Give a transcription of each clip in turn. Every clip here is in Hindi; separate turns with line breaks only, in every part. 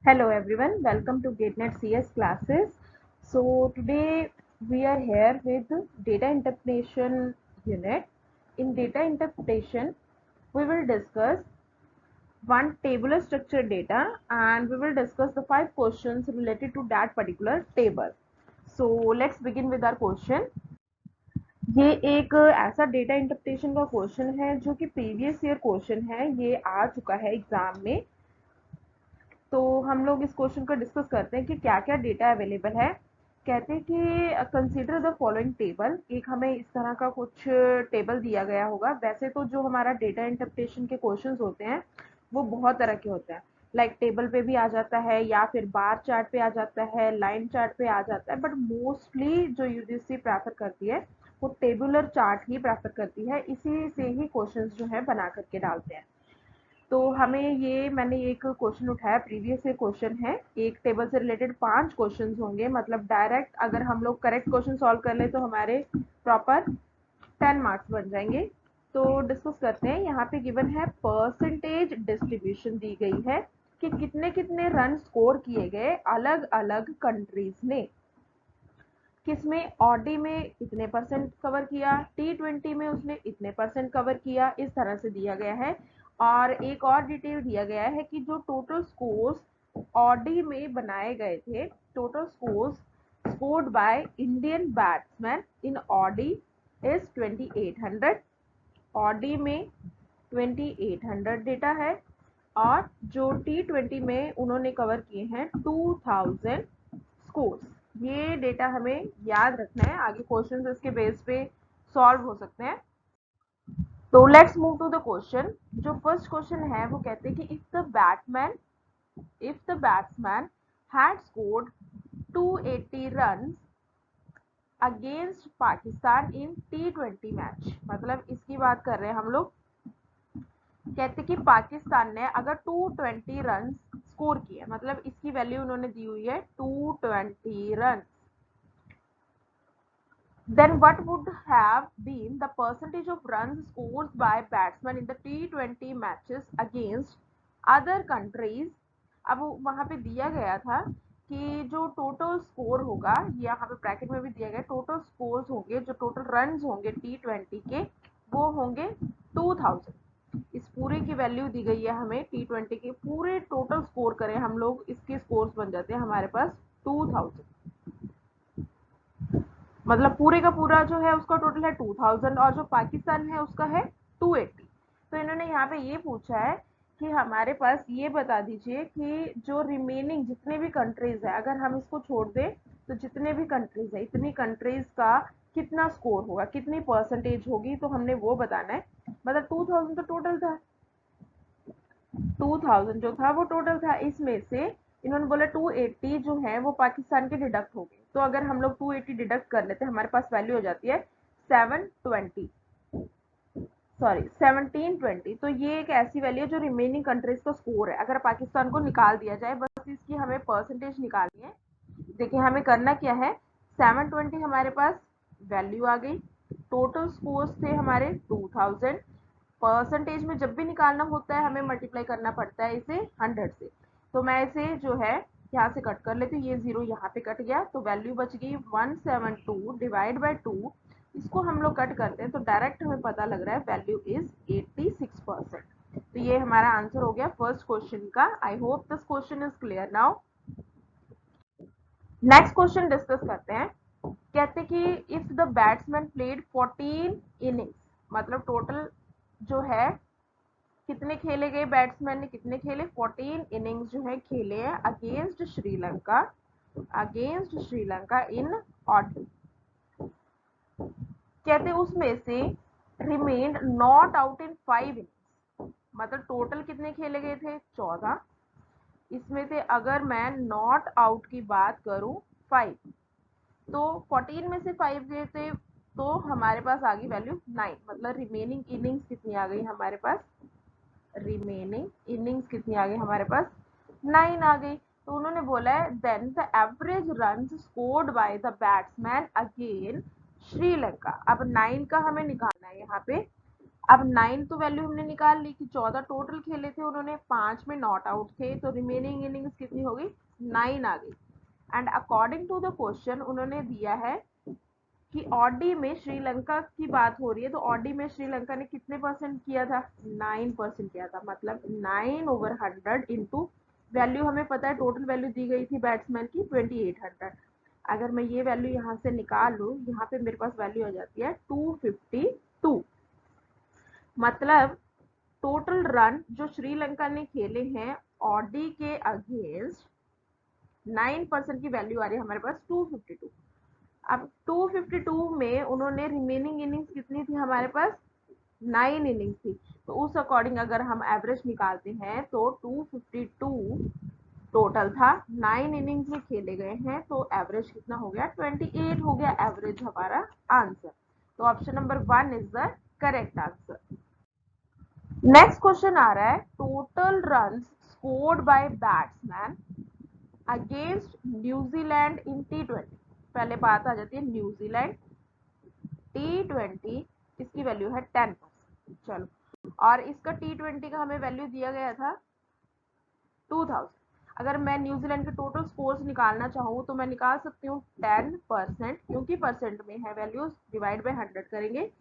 Hello everyone, welcome to GateNet CS classes. So today we are here with data interpretation unit. In data interpretation, we will discuss one tabular structured data and we will discuss the 5 questions related to that particular table. So let's begin with our question. ये एक ऐसा डेटा इंटरप्रिटेशन का क्वेश्चन है जो कि प्रीवियस ईयर क्वेश्चन है, ये आ चुका है एग्जाम में। तो हम लोग इस क्वेश्चन को डिस्कस करते हैं कि क्या क्या डेटा अवेलेबल है। कहते हैं कि कंसीडर द फॉलोइंग टेबल। एक हमें इस तरह का कुछ टेबल दिया गया होगा। वैसे तो जो हमारा डेटा इंटरप्रिटेशन के क्वेश्चंस होते हैं वो बहुत तरह के होते हैं, लाइक टेबल पे भी आ जाता है या फिर बार चार्ट पे आ जाता है, लाइन चार्ट पे आ जाता है, बट मोस्टली जो यूजीसी प्रेफर करती है वो टेबुलर चार्ट ही प्रेफर करती है। इसी से ही क्वेश्चंस जो है बना करके डालते हैं। तो हमें ये मैंने एक क्वेश्चन उठाया, प्रीवियस ईयर क्वेश्चन है। एक टेबल से रिलेटेड 5 क्वेश्चंस होंगे, मतलब डायरेक्ट अगर हम लोग करेक्ट क्वेश्चन सॉल्व कर ले तो हमारे प्रॉपर 10 मार्क्स बन जाएंगे। तो डिस्कस करते हैं। यहाँ पे गिवन है परसेंटेज डिस्ट्रीब्यूशन दी गई है कि कितने कितने रन स्कोर किए गए अलग अलग कंट्रीज ने। किसमें? ऑडी में इतने परसेंट कवर किया, T20 में उसने इतने परसेंट कवर किया, इस तरह से दिया गया है। और एक और डिटेल दिया गया है कि जो टोटल स्कोर्स ऑडी में बनाए गए थे, total scores scored by Indian batsman in Audi is 2800। Audi में 2800 डेटा है और जो T20 में उन्होंने कवर किए हैं 2000 स्कोर्स। ये डेटा हमें याद रखना है, आगे क्वेश्चंस इसके बेस पे सॉल्व हो सकते हैं। तो let's move to the question. जो फर्स्ट क्वेश्चन है वो कहते हैं कि if the batsman had scored 280 run against Pakistan in T20 match, मतलब इसकी बात कर रहे हैं हम लोग। कहते कि पाकिस्तान ने अगर 220 रन स्कोर किए, मतलब इसकी वैल्यू उन्होंने दी हुई है 220 run, then what would have been the percentage of runs scored by batsmen in the T20 matches against other countries। अब वहां पे दिया गया था कि जो टोटल स्कोर होगा, यहाँ पे ब्रैकेट में भी दिया गया, टोटल स्कोर्स होंगे, जो टोटल रन्स होंगे T20 के वो होंगे 2000। इस पूरे की वैल्यू दी गई है हमें, T20 के पूरे टोटल स्कोर करें हम लोग, इसके स्कोर्स बन जाते हैं हमारे पास 2000। मतलब पूरे का पूरा जो है उसका टोटल है 2000 और जो पाकिस्तान है उसका है 280। तो इन्होंने यहाँ पे ये पूछा है कि हमारे पास ये बता दीजिए कि जो रिमेनिंग जितने भी कंट्रीज है, अगर हम इसको छोड़ दें तो जितने भी कंट्रीज है इतनी कंट्रीज का कितना स्कोर होगा, कितनी परसेंटेज होगी, तो हमने वो बताना है। मतलब 2000 तो टोटल था, 2000 जो था वो टोटल था, इसमें से इन्होंने बोला 280 जो है वो पाकिस्तान के डिडक्ट हो गए। तो अगर हम लोग 280 डिडक्ट कर लेते हैं हमारे पास वैल्यू हो जाती है 720, सॉरी 1720। तो ये एक ऐसी वैल्यू है जो रिमेनिंग कंट्रीज का स्कोर है। अगर पाकिस्तान को निकाल दिया जाए, बस इसकी हमें परसेंटेज निकालनी है। देखिए हमें करना क्या है, 720 हमारे पास वैल्यू आ गई, टोटल स्कोर्स थे हमारे 2000। परसेंटेज में जब भी निकालना होता है हमें मल्टीप्लाई करना पड़ता है इसे 100 से। तो मैं इसे जो है यहाँ से कट कर लेती हूँ, ये जीरो यहाँ पे कट गया तो वैल्यू बच गई 172 डिवाइड बाई 2। इसको हम लोग कट करते हैं तो डायरेक्ट हमें पता लग रहा है वैल्यू इज 86%। तो ये हमारा आंसर हो गया फर्स्ट क्वेश्चन का। I hope this question is clear now. Next question discuss करते हैं। कहते कि if the batsman played 14 innings, मतलब टोटल जो है कितने खेले गए, बैट्समैन ने कितने खेले, 14 इनिंग्स जो है खेले हैं अगेंस्ट श्रीलंका, अगेंस्ट श्रीलंका इन ऑडी। कहते उसमें से remained not out in 5 innings, मतलब टोटल कितने खेले गए थे 14, इसमें से अगर मैं नॉट आउट की बात करूं 5, तो 14 में से 5 गए थे तो हमारे पास आ गई वैल्यू 9। मतलब रिमेनिंग इनिंग्स कितनी आ गई हमारे पास, रिमेनिंग इनिंग्स कितनी आ गई हमारे पास, 9 आ गई। तो उन्होंने बोला है then the average run scored by the batsman again Sri Lanka. अब 9 का हमें निकालना है यहाँ पे। अब 9 तो वैल्यू हमने निकाल ली कि 14 टोटल खेले थे उन्होंने, 5 में नॉट आउट थे, तो रिमेनिंग इनिंग्स कितनी हो गई, 9 आ गई। And according to the question उन्होंने दिया है कि ऑडी में श्रीलंका की बात हो रही है, तो ऑडी में श्रीलंका ने कितने परसेंट किया था, 9% किया था। मतलब 9/100 इंटू वैल्यू हमें पता है, टोटल वैल्यू दी गई थी बैट्समैन की 2800। अगर मैं ये वैल्यू यहाँ से निकाल लूँ, यहाँ पे मेरे पास वैल्यू आ जाती है 252। मतलब टोटल रन जो श्रीलंका ने खेले हैं ऑडी के अगेंस्ट 9% की वैल्यू आ रही है हमारे पास 252। अब 252 में उन्होंने रिमेनिंग इनिंग्स कितनी थी हमारे पास, 9 इनिंग्स थी, तो उस अकॉर्डिंग अगर हम एवरेज निकालते हैं तो 252 टोटल था, 9 इनिंग्स में खेले गए हैं, तो एवरेज कितना हो गया, 28 हो गया एवरेज हमारा आंसर। तो option number 1 is the correct answer. Next question आ रहा है, total run scored by batsman against New Zealand in T20। पहले बात आ जाती है न्यूजीलैंड T20, इसकी वैल्यू है 10%। चलो, और इसका T20 का हमें वैल्यू दिया गया था 2000। अगर मैं न्यूजीलैंड के टोटल स्कोर्स निकालना चाहूँ तो मैं निकाल सकती हूँ 10%, क्योंकि परसेंट में है वैल्यूज, डिवाइड बाय 100 करेंगे।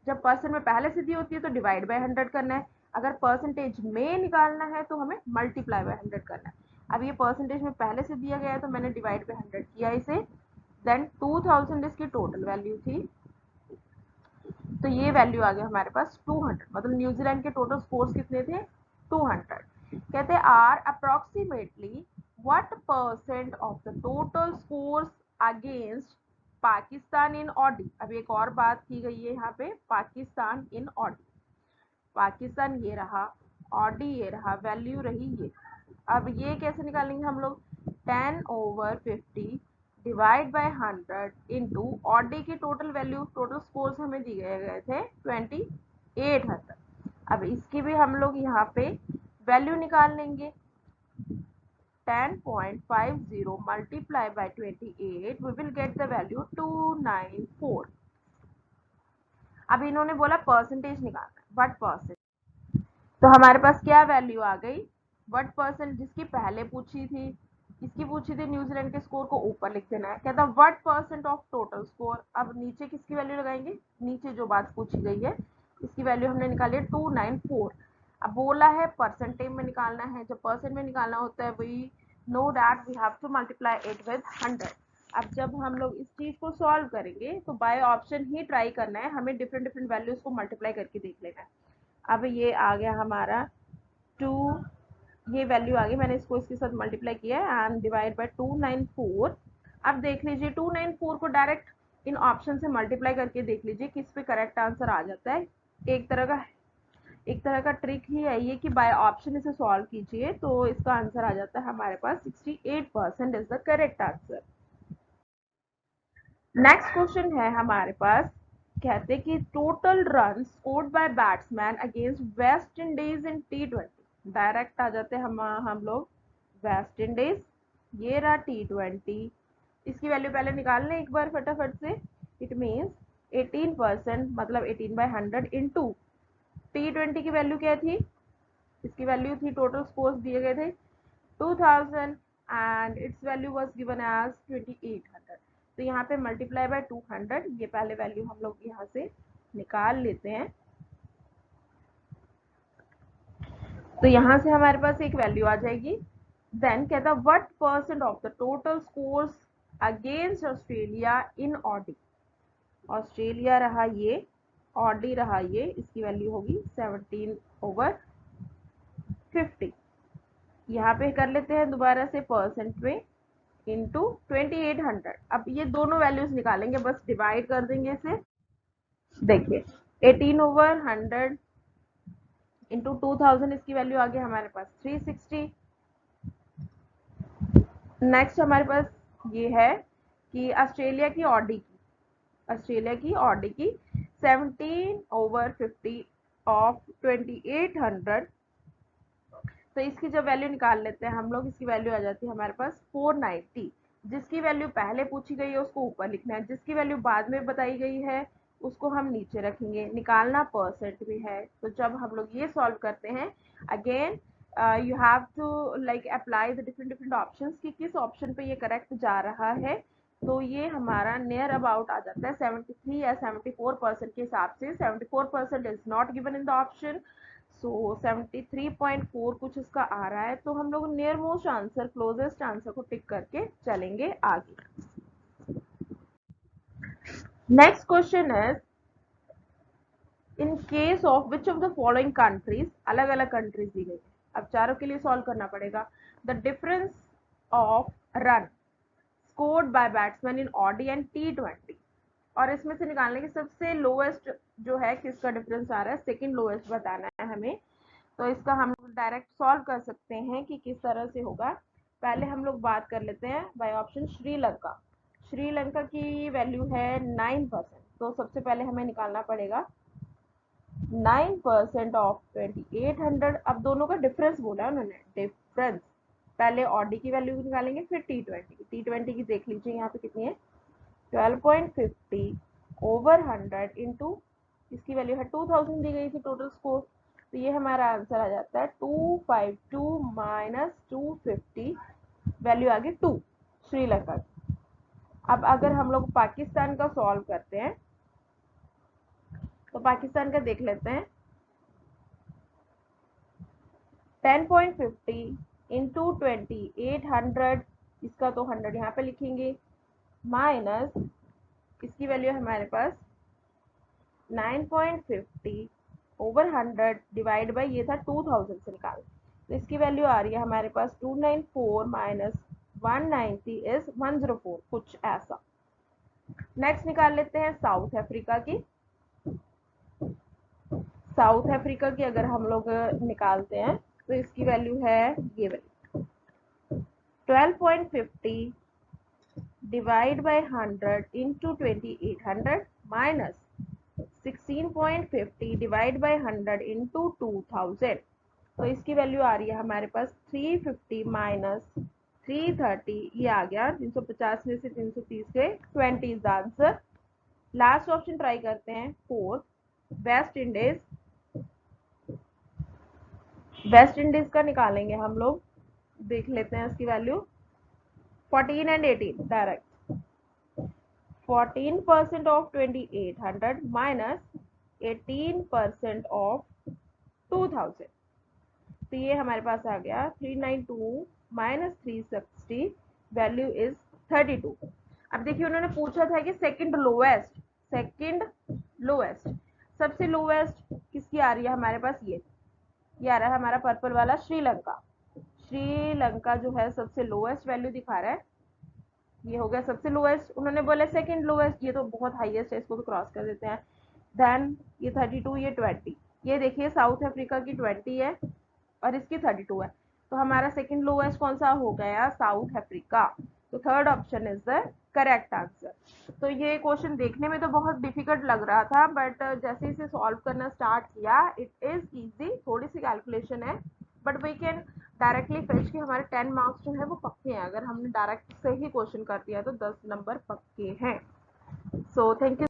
जब परसेंट में पहले से दी होती है तो डिवाइड बाय 100 करना है, अगर परसेंटेज में निकालना है तो हमें मल्टीप्लाई बाय 100 करना है। अब ये परसेंटेज में पहले से दिया गया है तो मैंने डिवाइड बाय 100 किया इसे, देन 2000 इसकी टोटल वैल्यू थी, तो ये वैल्यू आ गया हमारे पास 200। मतलब न्यूजीलैंड के टोटल स्कोर्स कितने थे, 200। कहते हैं are approximately what percent of the total scores against Pakistan in ODI. अब एक और बात की गई है यहाँ पे, पाकिस्तान इन ऑडी, पाकिस्तान ये रहा, ऑडी ये रहा, वैल्यू रही ये। अब ये कैसे निकालेंगे हम लोग, 10/50 डिवाइड बाय 100 इंटू ऑडी की टोटल वैल्यू, टोटल स्कोर्स हमें दिए गए थे 2800। अब इसकी भी हम लोग यहाँ पे वैल्यू निकाल लेंगे, 10.50 multiply by 28, we will get the value 294। अब इन्होंने बोला परसेंटेज निकालना है, व्हाट परसेंट, तो हमारे पास क्या वैल्यू आ गई, व्हाट परसेंट, जिसकी पहले पूछी थी, इसकी पूछी थी न्यूजीलैंड के स्कोर को ऊपर लिख देना है, कहता what percent of total score. अब नीचे किसकी वैल्यू लगाएंगे, नीचे जो बात पूछी गई है इसकी वैल्यू हमने निकाली है 294। अब बोला है परसेंटेज में निकालना है, जब परसेंट में निकालना होता है we know that we have to multiply it with 100। अब जब हम लोग इस चीज को सॉल्व करेंगे तो बाय ऑप्शन ही ट्राई करना है, हमें डिफरेंट डिफरेंट वैल्यूज को मल्टीप्लाई करके देख लेना है। अब ये आ गया हमारा 2, ये वैल्यू आ गई, मैंने इसको इसके साथ मल्टीप्लाई किया है एंड डिवाइड बाय 294। अब देख लीजिए 294 को डायरेक्ट इन ऑप्शन से मल्टीप्लाई करके देख लीजिए किस पे करेक्ट आंसर आ जाता है। एक तरह का ट्रिक ही है ये कि बाय ऑप्शन इसे सॉल्व कीजिए तो इसका आंसर आ जाता है हमारे पास 68% is the correct answer. Next question है हमारे पास, कहते कि total run scored by batsman against West Indies in T20। Direct आ जाते हैं हम लोग वेस्ट इंडीज, ये रहा T20, इसकी वैल्यू पहले निकाल लें एक बार फटाफट से। इट मीन्स 18%, मतलब 18/100 इंटू T20 की वैल्यू क्या थी, इसकी वैल्यू थी, टोटल स्कोर्स दिए गए थे 2000 and its value was given as 2800। तो यहाँ पे मल्टीप्लाई बाय 200, ये पहले वैल्यू हम लोग यहाँ से निकाल लेते हैं। तो यहाँ से हमारे पास एक वैल्यू आ जाएगी, देन कहता what percent of the total scores against Australia in Audi. Australia रहा ये, ऑडी रहा ये, इसकी वैल्यू होगी 17/50। यहाँ पे कर लेते हैं दोबारा से परसेंट में इंटू 2800। अब ये दोनों वैल्यूज निकालेंगे, बस डिवाइड कर देंगे इसे। देखिए 18/100 इंटू 2000, इसकी वैल्यू आ गई हमारे पास 360। नेक्स्ट हमारे पास ये है कि ऑस्ट्रेलिया की ऑडी की, ऑस्ट्रेलिया की ऑडी की 17/50 ऑफ 2800, तो इसकी जब वैल्यू निकाल लेते हैं हम लोग, इसकी वैल्यू आ जाती है हमारे पास 490। जिसकी वैल्यू पहले पूछी गई है उसको ऊपर लिखना है, जिसकी वैल्यू बाद में बताई गई है उसको हम नीचे रखेंगे, निकालना परसेंट भी है। तो जब हम लोग ये सॉल्व करते हैं, again you have to like apply the different options कि किस ऑप्शन पे ये करेक्ट जा रहा है। तो ये हमारा नियर अबाउट आ जाता है 73 या 74% के हिसाब से। 74% is not given in the option, so 73.4 कुछ इसका आ रहा है। तो हम लोग near most answer, closest answer को टिक करके चलेंगे आगे। Next question is in case of which of the following countries, अलग अलग कंट्रीज दी गई है, अब चारों के लिए सॉल्व करना पड़ेगा। The difference of run scored by batsman in ODI and T20, और इसमें से निकालने की सबसे लोएस्ट जो है किसका डिफरेंस आ रहा है, सेकंड लोएस्ट बताना है हमें। तो इसका हम डायरेक्ट सॉल्व कर सकते हैं कि किस तरह से होगा। पहले हम लोग बात कर लेते हैं बाय ऑप्शन श्रीलंका। श्रीलंका की वैल्यू है 9%, तो सबसे पहले हमें निकालना पड़ेगा 9% ऑफ 2800। अब दोनों का डिफरेंस बोला उन्होंने, डिफरेंस। पहले ऑडी की वैल्यू निकालेंगे, फिर T20 की देख लीजिए यहाँ पे कितनी है, 12.50 ओवर 100 इंटू इसकी वैल्यू है 2000 दी गई थी टोटल स्कोर। तो ये हमारा आंसर आ जाता है 252 माइनस 250, वैल्यू आ गई 2 श्रीलंका की। अब अगर हम लोग पाकिस्तान का सॉल्व करते हैं, तो पाकिस्तान का देख लेते हैं। 10.50 इंटू 2800, इसका तो 100 यहाँ पे लिखेंगे, माइनस इसकी वैल्यू है हमारे पास 9.50 ओवर 100 डिवाइड बाई ये था 2000 से निकाल, तो इसकी वैल्यू आ रही है हमारे पास 294 माइनस 190 इज 104, कुछ ऐसा। नेक्स्ट निकाल लेते हैं साउथ अफ्रीका की। साउथ अफ्रीका की अगर हम लोग निकालते हैं तो इसकी वैल्यू है ये value 12.50 divide by 100 into 2800 minus 16.50 divide by 100 into 2000। तो इसकी वैल्यू आ रही है हमारे पास 350 माइनस 330, ये आ गया 350 में से 330 के 20 is answer. Last option try करते हैं, fourth West Indies. West Indies का निकालेंगे हम लोग, देख लेते हैं इसकी value 14 and 18 direct. 14% of 2800 minus 18% of 2000, तो ये हमारे पास आ गया 392 माइनस 360, वैल्यू इज 32। अब देखिए उन्होंने पूछा था कि सेकंड लोएस्ट, सेकंड लोएस्ट, सबसे लोएस्ट किसकी आ रही है हमारे पास, ये आ रहा है हमारा पर्पल वाला श्रीलंका। श्रीलंका जो है सबसे लोएस्ट वैल्यू दिखा रहा है, ये हो गया सबसे लोएस्ट। उन्होंने बोला सेकंड लोएस्ट, ये तो बहुत हाईएस्ट है, इसको तो क्रॉस कर देते हैं। देन ये 32, ये 20, ये देखिए साउथ अफ्रीका की 20 है और इसकी 32 है, तो हमारा सेकंड लोएस्ट कौन सा हो गया, साउथ अफ्रीका। तो third option is the correct answer. तो ये क्वेश्चन देखने में तो बहुत डिफिकल्ट लग रहा था, बट जैसे इसे सॉल्व करना स्टार्ट किया, इट इज इजी। थोड़ी सी कैलकुलेशन है, but we can directly fetch कि हमारे 10 मार्क्स जो है वो पक्के हैं। अगर हमने डायरेक्ट से ही क्वेश्चन कर दिया तो 10 नंबर पक्के हैं। So thank you.